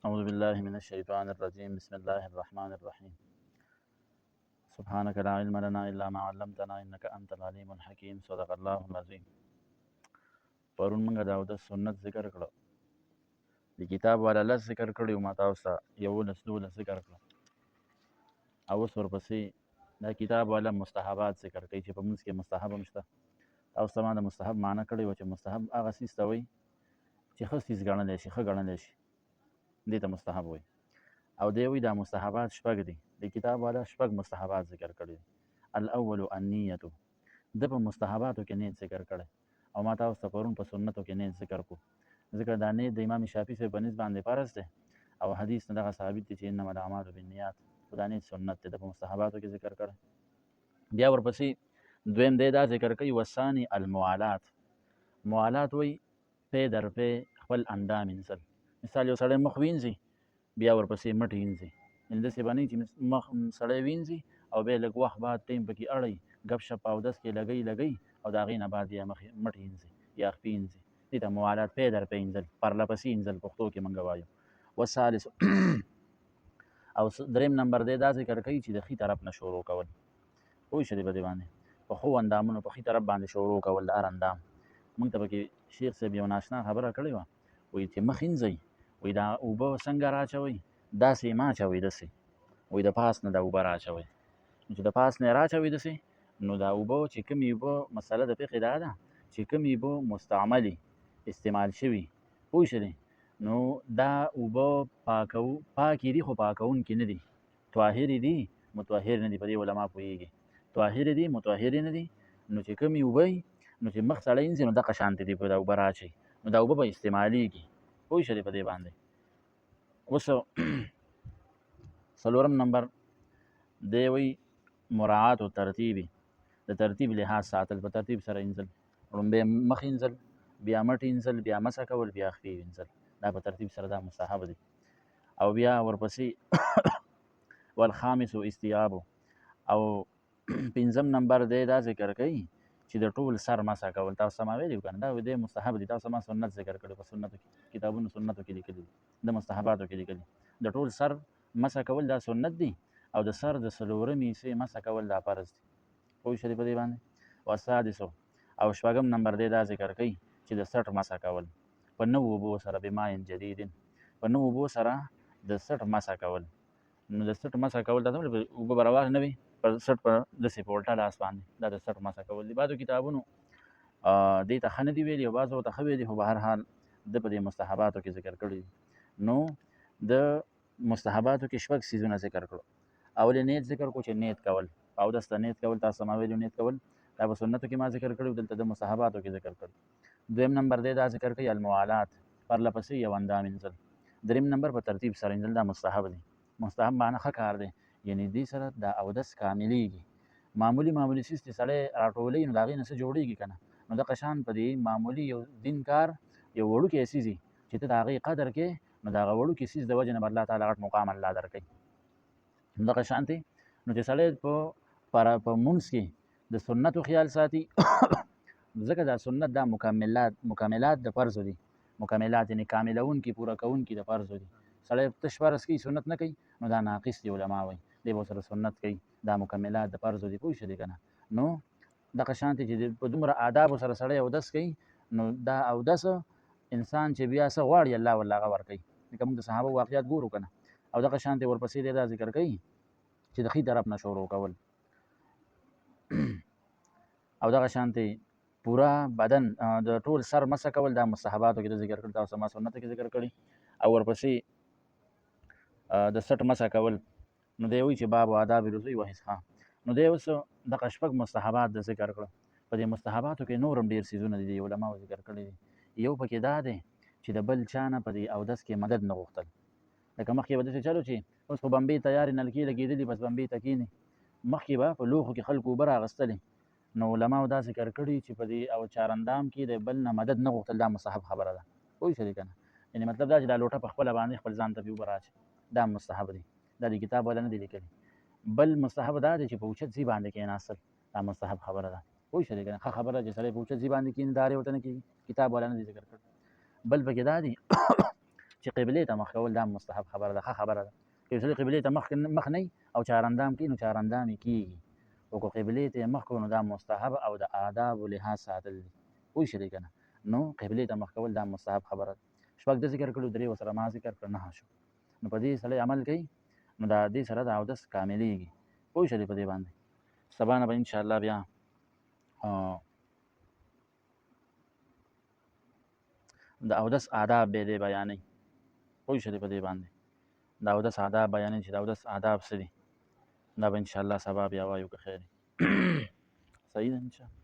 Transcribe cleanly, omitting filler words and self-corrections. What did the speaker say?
أعوذ بالله من الشيطان الرجيم بسم الله الرحمن الرحيم سبحانك لا علم لنا إلا ما علمتنا إنك أنت العليم الحكيم صدق الله العظيم پرون موږ د اودس سنت ذکر کړو د کتاب والا لس ذکر کړی ما تاسو ته 11 ذکر کړو او اوس ورپسې دا کتاب والا مستحبات ذکر کوي چې په موږ کې مستحب هم شته تاسو ته ما د مستحب معنی کړی و چې مستحب هغه څیز ته وایي چې ښه څیز ګڼلی شي ښه ګڼلی شي دې ته مستحب وایي او دی وی دا مستحبات شپږ دي د کتاب والا شپږ مستحبات ذکر کړي الاول النیه د په مستحباتو کې نیت ذکر کړي او ما تاسو ته پرون په سنتو کې نیت ذکر کو ذکر دا نیت د امام شافعي صاحب په نسبت باندې فرض دی او حدیث نه دغه ثابت دي چې انما الاعمال بالنیات دا نیت سنت دی د په مستحباتو کې ذکر کړي بیا ورپسې دویم دی دا ذکر کوي وثانی الموالات موالات وی پی در پی خپل اندام انسل مثال یو سړی مخ وینځي بیا ورپسې مټ وینځي یعنې داسې به نه چې مخ سړی وینځي او بیا لږ وخت بعد ټیم پکې اړوي ګپ شپ اودس کې لګوي او د هغې نه بعد بیا مټ وینځي یا خپې وینځي دې ته موالات پی در پی انځل پرله پسې انځل پښتو کې موږ وایو وثالث او دریم نمبر دی دا ذکر کوي چې د ښي طرف نه شروع کول پوه شولې په دې باندې په ښو اندامونو په ښي طرف باندې شروع کول د هر اندام موږ ته پکې شیخ صاحب یو ناشنا خبره کړې وه وایي چې مخ وینځئ وایي دا اوبه څنګه راچوئ داسې مه اچوئ داسې وایي د پاس نه دا اوبه راچوئ چې د پاس نه یې راچوئ داسې نو دا اوبه چې کومې اوبه مسله د فقې دا ده چې کومې اوبه مستعملي استعمال شوي پوه شولې نو دا اوبه پاکې دي خو پاکوونکي نه دي طاهرې دي مطهر نه دي په دې علما پوهېږي طاهرې دي مطهرې نه دي نو چې کومې اوبه نو چې مخ سړی وینځي نو دغه شانتې دي په دا اوبه راچوي نو دا اوبه به استعمالېږي پوه شولې په دې باندې اوس څلورم نمبر دی وی مراعات و ترتیبي د ترتیب لحاظ ساتل په ترتیب سره انځل لومبی مخ انځل بیا مټ انځل بیا مسه کول بیا خپې وینځل دا په ترتیب سره دا مستحب دي او بیا ورپسې والخامس استیابو او پنځم نمبر دی دا ذکر کوي چې د ټول سر مسه کول تاسو ما ویلي کنه دا دی مستحب دي تاسو ما سنت ذکر کړو په سنتو کې کتابونو سنتو کې لیکلي د مستحباتو کې لیکلي د ټول سر مسه کول دا سنت دي او د سر د څلورمې حصې مسه کول دا فرض دي پوه شولې په دې باندې وسادسو او شپږم نمبر دی دا ذکر کوي چې د سټ مسه کول په نوو اوبو سره بماین جدیدن په نوو اوبو سره د سټ مسه کول نو د سټ مسه کول دا اوبه به روانې نه وي په سټ په داسې په الټا لاس باندې دا د سټ مسه کول دي بعضو کتابونو دې ته ښه نه دي ویلي او بعضو ته ښه ویلي خو به هر حال د په دې مستحباتو کې ذکر کړي نو د مستحباتو کې شپږ څیزونه ذکر کړو اول نیت ذکر کو چې نیت کول اودس ته نیت کول تاسو ما ویلو نیت کول دا په سنتو کې ما ذکر کړو دلته د مستحباتو کې ذکر کړو دویم نمبر دی دا ذکر کوي الموالات پرله پسې یو اندام انځل دریم نمبر په ترتیب سره انځل دا مستحب دی مستحب معنی ښه کار دی یعنی دې سره د اودس کاملېږي معمولی څیز چې سړی راټولوي نو د هغې نه څه جوړېږي که نه نو دغه شان په دې معمولي یو دین کار یو وړوکی څیز وي چې ته د هغې قدر کې نو د هغه وړوکي څیز د وجې نه به الله تعالی غټ مقام الله درکوي دغه شانتې نو چې سړی په مونځ کې د سنتو خیال ساتي ځکه دا سنت دا مکملات د فرضو دي مکملات یعنې کاملونکي پوره کوونکي د فرضو دي سړی تش فرض کوي سنت نه کوي نو دا ناقص دي علما وایي دی به سره سنت کوي دا مکملات د فرضو دي پوه شولې که نه نو دغه شانتې چې په دومره آدابو سره سړی اودس کوي نو دا اودس انسان چې بیا څه غواړي الله والله هغه ورکوي لکه موږ د صحابه واقعیات ګورو که نه او دغه شانتې ورپسې دی دا ذکر کوي چې د ښي طرف نه شروع کول او دغه شانتې پوره بدن د ټول سر مسه کول دا مستحباتو کې د ذکر کړي تاسو ما سنتو کې ذکر کړي او ورپسې د سټ مسه کول نو دی وایي چې باب و آداب الوضوء و حسها نو دی اوس دغه شپږ مستحبات د ذکر کړه په دې مستحباتو کې نور هم ډېر څیزونه دي علماو ذکر کړي دي یو پکې دا دی چې د بل چا نه په دې اودس کې مدد نه غوښتل لکه مخکې به داسې چلو چې اوس خو بمبې تیارې نلکې لګېدلي بس بمبې ته کښېنې مخکې به په لوښو کې خلکو اوبه راغستلې نو علماو دا ذکر کړي چې په دې او چارندام کې د بل نه مدد نه غوښتل دا مستحب خبره ده پوه شولې که نه یعنې مطلب دا چې دا لوټه په خپله باندې خپل ځان ته پې اوبه راچي دا مستحب دی دا د کتاب والا نه دی لیکلي بل مستحب دا دی چې په اوچت ځای باندې کېناستل دا مستحب خبره ده پوه شولې که نه ښه خبره چې سړی په اوچت ځای باندې کښېني دارې ورته نه کېږي کتاب والا نه دی ذکر کړی بل پکې دا دی چې قبلې ته مخ کول دا مستحب خبره ده، ښه خبره ده. که یو سړی قبلې ته مخ نه او چارندام کوي نو چارندام یې کېږي، او که قبلې ته مخ کړو نو دا مستحب او د آدابو لحاظ ساتل دي. پوه شولې که نه؟ نو قبلې ته مخ کول دا مستحب خبره ده. شپږ د ذکر کړو، 3 ورسره ما ذکر کړه، 9 شو. نو په دې سړی عمل کوي نو د دې سره د اودس کاملېږي. پوه شولې په دې باندې؟ سبا نه به انشاءالله بیا د اودس آداب به دې بیانوي. پوه شولې په دې باندې؟ د اودس آداب بیانوي چې د اودس آداب څه دي. دا به انشاءالله سبا بیا وایو که خیر صحیح ده انشاءالله.